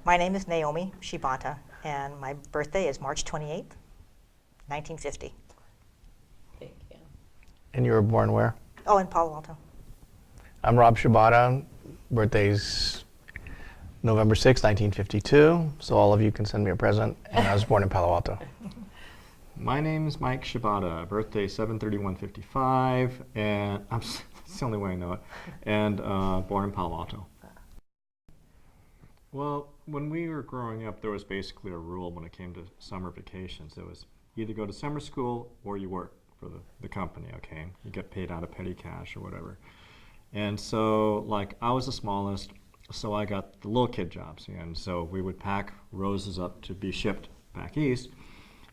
My name is Naomi Shibata, and my birthday is March 28th, 1950. Thank you. And you were born where? Oh, in Palo Alto. I'm Rob Shibata. Birthday's November 6, 1952, so all of you can send me a present. And I was born in Palo Alto. My name is Mike Shibata. Birthday 7/31/55, and that's the only way I know it. And born in Palo Alto. Well, when we were growing up, there was basically a rule when it came to summer vacations. It was either go to summer school or you work for the company. Okay, you get paid out of petty cash or whatever. And so, like, I was the smallest, so I got the little kid jobs. And so we would pack roses up to be shipped back east.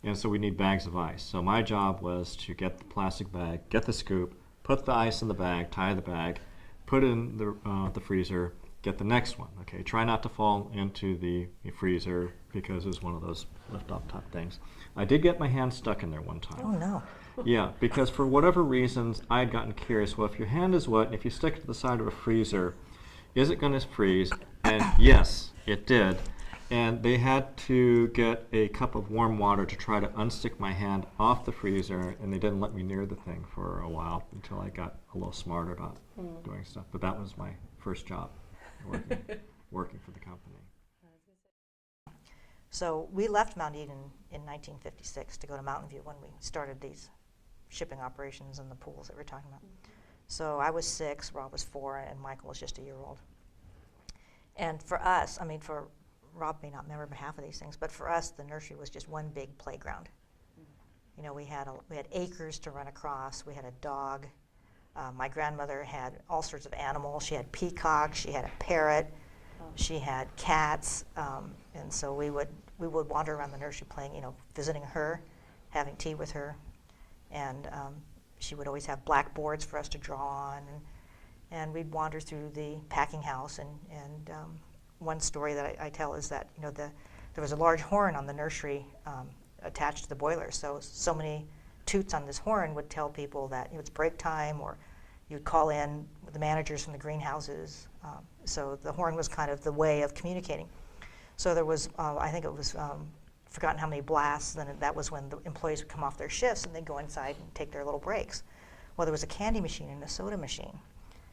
And so we need bags of ice. So my job was to get the plastic bag, get the scoop, put the ice in the bag, tie the bag, put it in the freezer, get the next one. Okay, try not to fall into the freezer because it was one of those lift-off top things. I did get my hand stuck in there one time. Oh, no. Yeah, because for whatever reasons, I had gotten curious. Well, if your hand is wet, and if you stick it to the side of a freezer, is it going to freeze? And yes, it did. And they had to get a cup of warm water to try to unstick my hand off the freezer, and they didn't let me near the thing for a while until I got a little smarter about doing stuff. But that was my first job, working for the company. So we left Mount Eden in 1956 to go to Mountain View when we started these shipping operations and the pools that we're talking about. So I was 6, Rob was 4, and Michael was just a year old. And for us, I mean, for Rob may not remember half of these things, but for us, the nursery was just one big playground. You know, we had acres to run across. We had a dog. My grandmother had all sorts of animals. She had peacocks. She had a parrot. She had cats. And so we would wander around the nursery playing, you know, visiting her, having tea with her. And she would always have blackboards for us to draw on. And we'd wander through the packing house. And one story that I tell is that, you know, there was a large horn on the nursery attached to the boiler. So many toots on this horn would tell people that, you know, it's break time, or you'd call in the managers from the greenhouses. So the horn was kind of the way of communicating. So there was, I think it was, forgotten how many blasts, then that was when the employees would come off their shifts and they'd go inside and take their little breaks. Well, there was a candy machine and a soda machine.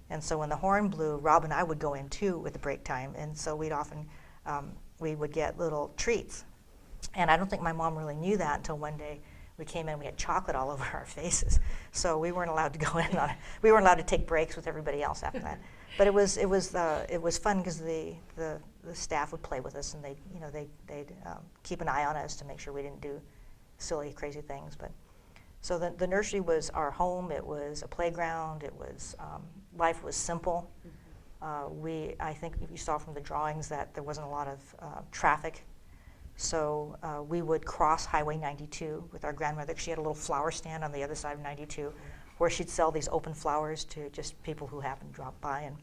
And so when the horn blew, Rob and I would go in too with the break time. And so we'd often, we would get little treats. And I don't think my mom really knew that until one day we came in, we had chocolate all over our faces. So we weren't allowed to go in on it. We weren't allowed to take breaks with everybody else after that. But it was fun because the staff would play with us, and they'd keep an eye on us to make sure we didn't do silly, crazy things. But so the nursery was our home. It was a playground. It was life was simple. I think you saw from the drawings that there wasn't a lot of traffic. So we would cross Highway 92 with our grandmother. She had a little flower stand on the other side of 92 where she'd sell these open flowers to just people who happened to drop by. And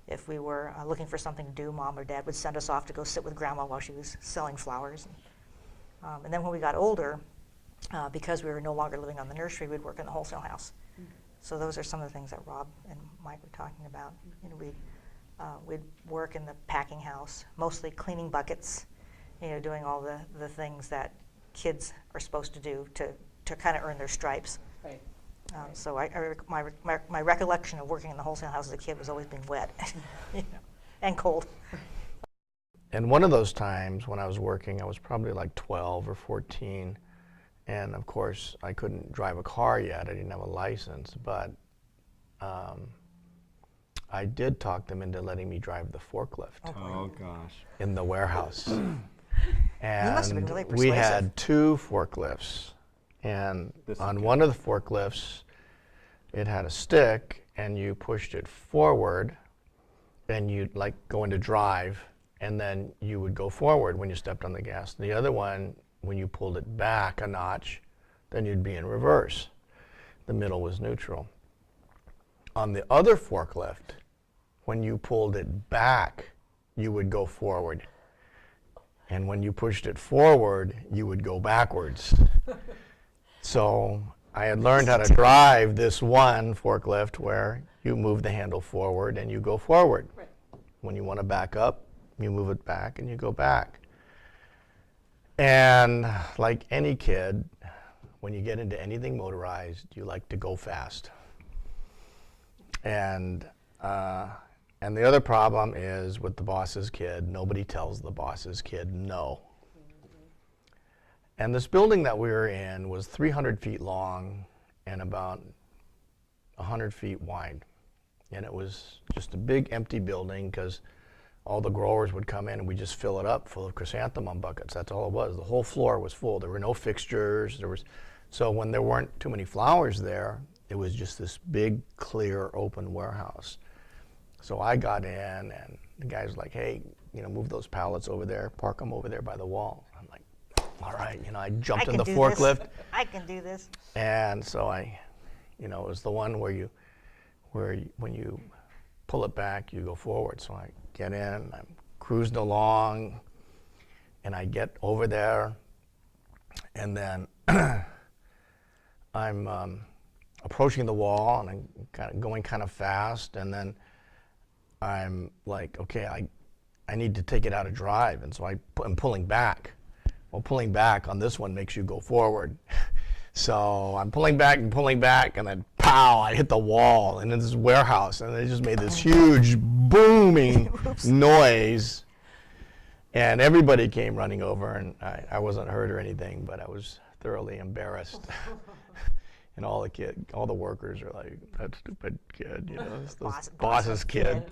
if we were looking for something to do, Mom or Dad would send us off to go sit with Grandma while she was selling flowers. And then when we got older, because we were no longer living on the nursery, we'd work in the wholesale house. So those are some of the things that Rob and Mike were talking about. You know, we'd work in the packing house, mostly cleaning buckets, you know, doing all the things that kids are supposed to do to kind of earn their stripes. Right. So my recollection of working in the wholesale house as a kid was always being wet, you know, and cold. And one of those times when I was working, I was probably like 12 or 14. And of course, I couldn't drive a car yet. I didn't have a license, but I did talk them into letting me drive the forklift Oh gosh. in the warehouse. And You must have been really we persuasive. had 2 forklifts. And This is on good. one of the forklifts, it had a stick, and you pushed it forward, and you'd like go into drive, and then you would go forward when you stepped on the gas. The other one, when you pulled it back a notch, then you'd be in reverse. The middle was neutral. On the other forklift, when you pulled it back, you would go forward. And when you pushed it forward, you would go backwards. So I had learned how to drive this one forklift where you move the handle forward and you go forward. Right. When you want to back up, you move it back, and you go back. And like any kid, when you get into anything motorized, you like to go fast. And the other problem is with the boss's kid, nobody tells the boss's kid no. And this building that we were in was 300 feet long and about 100 feet wide. And it was just a big empty building because all the growers would come in and we just fill it up full of chrysanthemum buckets. That's all it was. The whole floor was full. There were no fixtures. So when there weren't too many flowers there, it was just this big, clear, open warehouse. So I got in and the guy was like, hey, move those pallets over there, park them over there by the wall. I'm like, all right, I jumped in the forklift. I can do this. And so it was the one where when you pull it back, you go forward. So I get in, I'm cruising along, and I get over there, and then I'm approaching the wall, and I'm kind of going kind of fast, and then I'm like, okay, I need to take it out of drive, and so I'm pulling back. Well, pulling back on this one makes you go forward. So I'm pulling back, and then pow, I hit the wall in this warehouse, and it just made this huge booming noise. And everybody came running over, and I wasn't hurt or anything, but I was thoroughly embarrassed. And all the workers are like, that stupid kid, it's the boss's kid.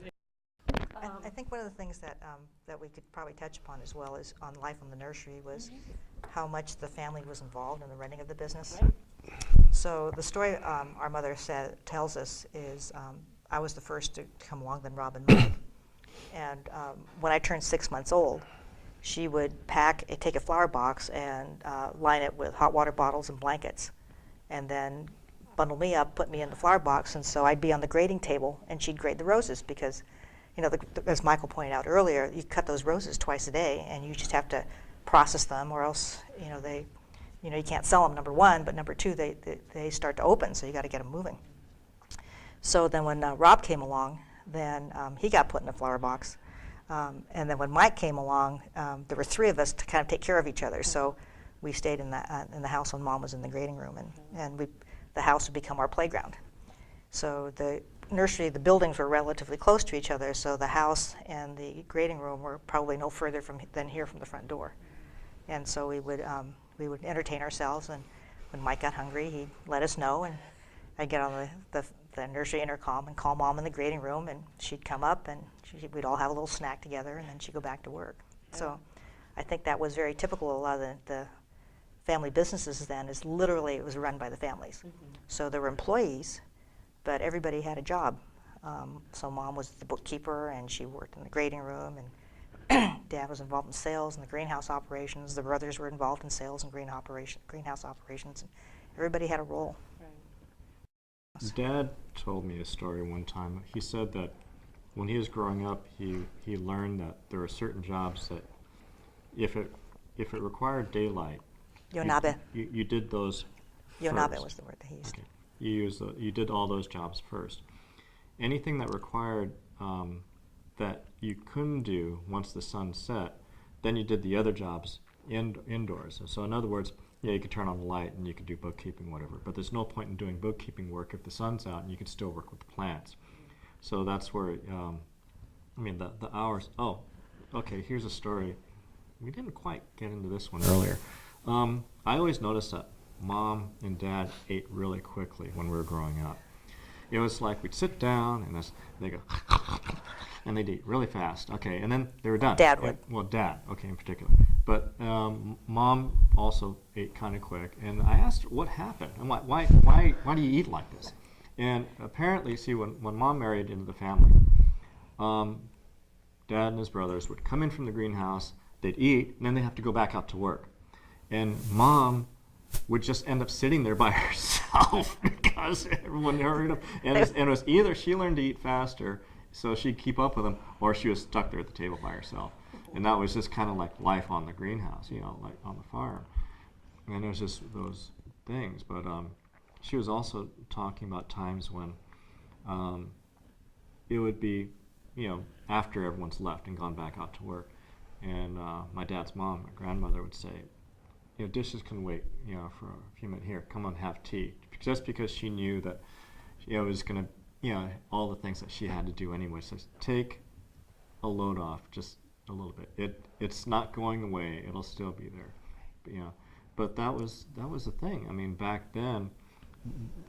I think one of the things that we could probably touch upon as well is on life in the nursery was how much the family was involved in the running of the business. Right. So the story our mother tells us is I was the first to come along, then Rob and Mike. And when I turned 6 months old, she would take a flower box and line it with hot water bottles and blankets, and then bundle me up, put me in the flower box, and so I'd be on the grading table, and she'd grade the roses because, as Michael pointed out earlier, you cut those roses twice a day, and you just have to process them, or else, you can't sell them, number one, but number two, they start to open, so you got to get them moving. So then when Rob came along, then he got put in a flower box. And then when Mike came along, there were three of us to kind of take care of each other. So we stayed in the house when Mom was in the grading room, and the house would become our playground. So the nursery, the buildings were relatively close to each other, so the house and the grading room were probably no further than here from the front door. And so we would entertain ourselves, and when Mike got hungry, he'd let us know, and I'd get on the nursery intercom and call Mom in the grading room, and she'd come up, and we'd all have a little snack together, and then she'd go back to work. Yeah. So I think that was very typical of a lot of the family businesses then, is literally it was run by the families. Mm-hmm. So there were employees, but everybody had a job. So Mom was the bookkeeper, and she worked in the grading room, and Dad was involved in sales and the greenhouse operations. The brothers were involved in sales and greenhouse operations. And everybody had a role. Right. Dad told me a story one time. He said that when he was growing up, he learned that there were certain jobs that if it required daylight, Yonabe. you did those Yonabe first. was the word that he used. Okay. You did all those jobs first. Anything that required that you couldn't do once the sun set, then you did the other jobs indoors. So in other words, you could turn on the light and you could do bookkeeping, whatever. But there's no point in doing bookkeeping work if the sun's out, and you can still work with the plants. So that's where, the hours. Oh, okay. Here's a story. We didn't quite get into this one earlier. I always noticed that Mom and Dad ate really quickly when we were growing up. It was like we'd sit down and they go, and they'd eat really fast. Okay, and then they were done. Dad would. Well, Dad, okay, in particular. But Mom also ate kind of quick, and I asked her what happened and why do you eat like this? And apparently, see, when Mom married into the family, Dad and his brothers would come in from the greenhouse, they'd eat, and then they'd have to go back out to work. And Mom would just end up sitting there by herself because everyone hurried up. And it was either she learned to eat faster so she'd keep up with them, or she was stuck there at the table by herself. And that was just kind of like life on the greenhouse, like on the farm. And it was just those things. But she was also talking about times when it would be, after everyone's left and gone back out to work. And my dad's mom, my grandmother, would say, dishes can wait, for a few minutes. Here, come on, have tea. Just because she knew that, it was going to, all the things that she had to do anyway. So take a load off just a little bit. It's not going away. It'll still be there. But that was the thing. I mean, back then,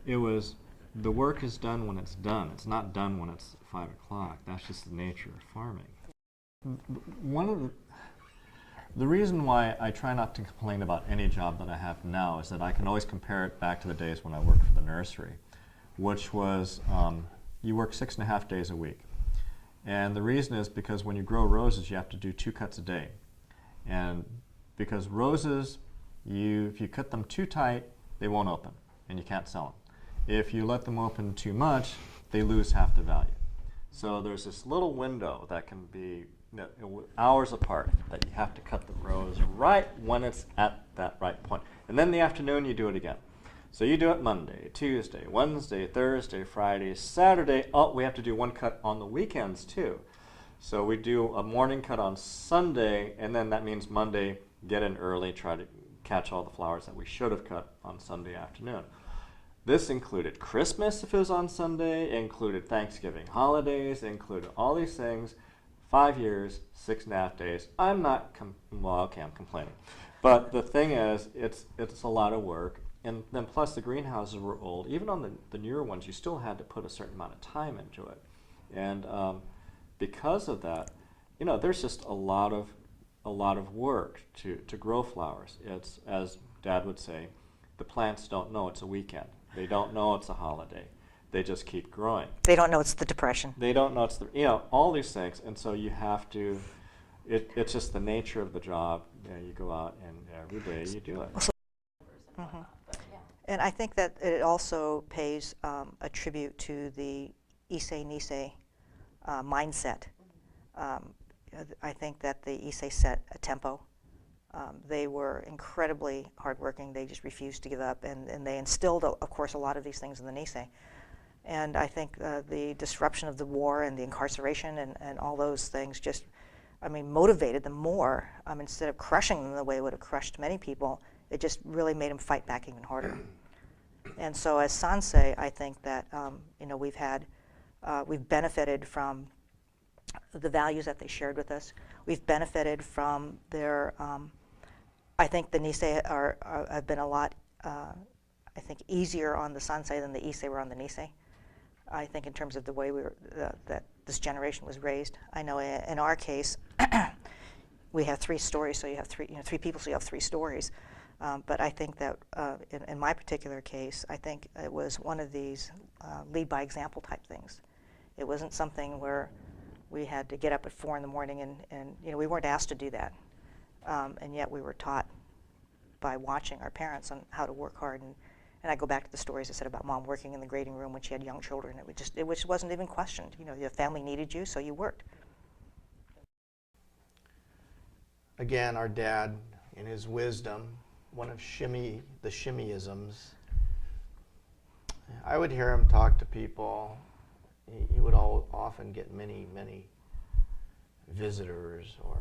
it was, the work is done when it's done. It's not done when it's 5 o'clock. That's just the nature of farming. One of the reason why I try not to complain about any job that I have now is that I can always compare it back to the days when I worked for the nursery, which was you work 6.5 days a week. And the reason is because when you grow roses, you have to do 2 cuts a day. And because roses, if you cut them too tight, they won't open, and you can't sell them. If you let them open too much, they lose half the value. So there's this little window that can be hours apart that you have to cut the rose right when it's at that right point. And then in the afternoon, you do it again. So you do it Monday, Tuesday, Wednesday, Thursday, Friday, Saturday. Oh, we have to do 1 cut on the weekends too. So we do a morning cut on Sunday, and then that means Monday, get in early, try to catch all the flowers that we should have cut on Sunday afternoon. This included Christmas if it was on Sunday, it included Thanksgiving holidays, it included all these things. 5 years, 6.5 days. I'm not, I'm complaining. But the thing is, it's a lot of work. And then plus the greenhouses were old. Even on the newer ones, you still had to put a certain amount of time into it. And because of that, there's just a lot of work to grow flowers. It's, as Dad would say, the plants don't know it's a weekend. They don't know it's a holiday. They just keep growing. They don't know it's the Depression. They don't know it's all these things. And so you have to, it's just the nature of the job. You go out and every day you do it. Mm-hmm. And I think that it also pays a tribute to the Issei Nisei mindset. I think that the Issei set a tempo. They were incredibly hardworking. They just refused to give up, and they instilled, of course, a lot of these things in the Nisei. And I think the disruption of the war and the incarceration and all those things just, motivated them more. Instead of crushing them the way it would have crushed many people, it just really made them fight back even harder. And so as Sansei, I think that we've benefited from the values that they shared with us. We've benefited from their, I think the Nisei have been a lot, easier on the Sansei than the Issei were on the Nisei. I think in terms of the way that this generation was raised. I know in our case, we have 3 stories, so you have 3 people, so you have 3 stories. But I think that in my particular case, I think it was one of these lead by example type things. It wasn't something where we had to get up at 4 in the morning and we weren't asked to do that. And yet we were taught by watching our parents on how to work hard. And I go back to the stories I said about Mom working in the grading room when she had young children. It just wasn't even questioned. Your family needed you, so you worked. Again, our dad, in his wisdom, one of the shimmyisms, I would hear him talk to people. He would often get many, many visitors or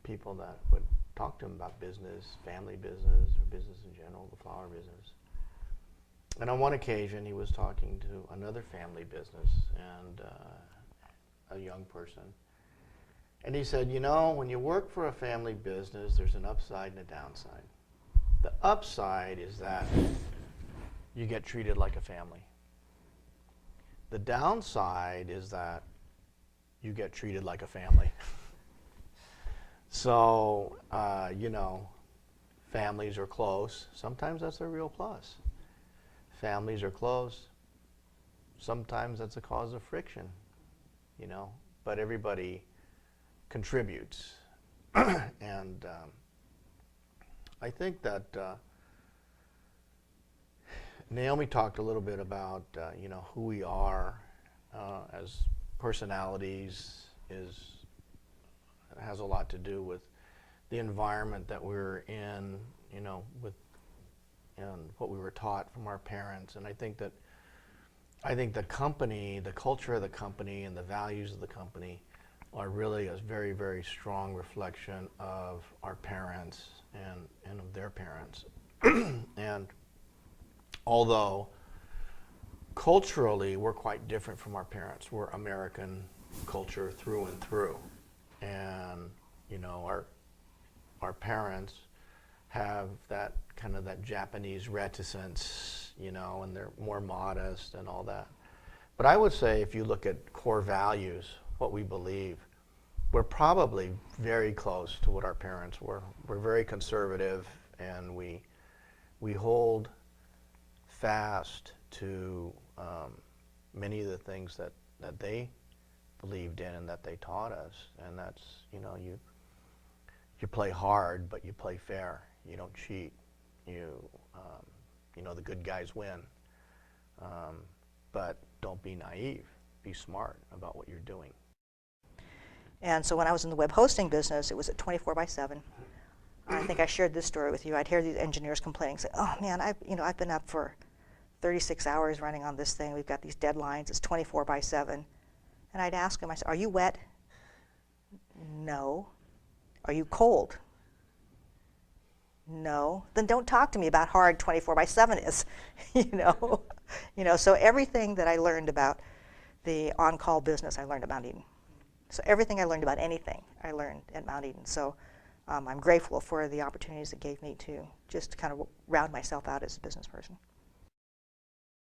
people that would talk to him about business, family business, or business in general, the flower business. And on one occasion, he was talking to another family business and a young person. And he said, when you work for a family business, there's an upside and a downside. The upside is that you get treated like a family. The downside is that you get treated like a family. So, families are close. Sometimes that's a real plus. Families are close. Sometimes that's a cause of friction, but everybody contributes. And I think that Naomi talked a little bit about who we are as personalities has a lot to do with the environment that we're in, and what we were taught from our parents. And I think that I think the company, the culture of the company, and the values of the company are really a very, very strong reflection of our parents and of their parents. And although culturally we're quite different from our parents, we're American culture through and through. And, you know, our parents have that kind of that Japanese reticence, you know, and they're more modest and all that. But I would say if you look at core values, what we believe, we're probably very close to what our parents were. We're very conservative, and we hold fast to many of the things that they believed in and that they taught us. And that's, you know, you play hard, but you play fair. You don't cheat. You know, the good guys win. But don't be naive. Be smart about what you're doing. And so when I was in the web hosting business, it was at 24/7. I think I shared this story with you. I'd hear these engineers complaining, say, "Oh man, I've been up for 36 hours running on this thing. We've got these deadlines. It's 24/7." And I'd ask them, I said, "Are you wet?" "No." "Are you cold?" "No." "Then don't talk to me about how hard 24/7 is." So everything that I learned about the on-call business, I learned at Mount Eden. So everything I learned about anything, I learned at Mount Eden. So I'm grateful for the opportunities it gave me to just kind of round myself out as a business person.